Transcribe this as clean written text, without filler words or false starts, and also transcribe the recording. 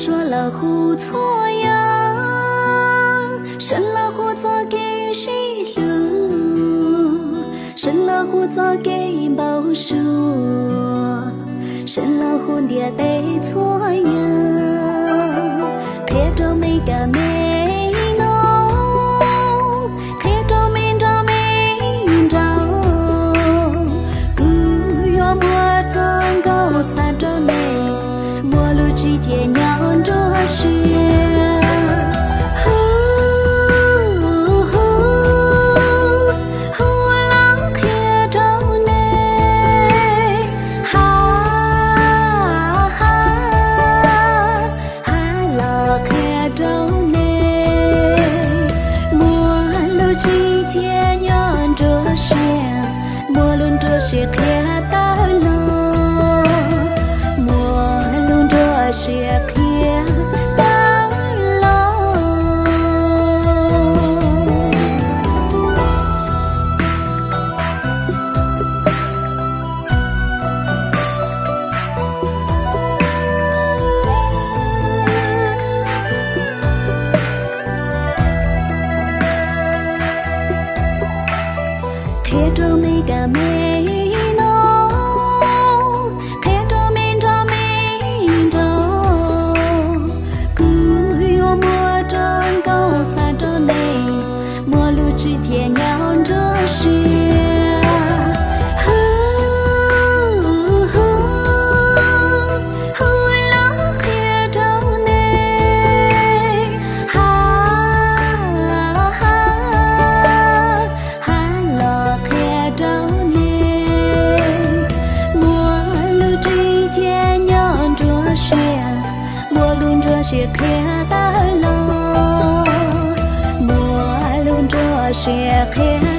说了胡错呀，生了胡子给谁路？生了胡子给报数，生了胡爹得错呀，看着没个没弄，看着没着没着，古月莫曾高三着嘞，莫路之间娘着是。是看到了，莫弄着是看到了。看着每个美。之间娘着是，了看着呢，了看着呢，莫路之间娘着是，莫路着是看到了。是看。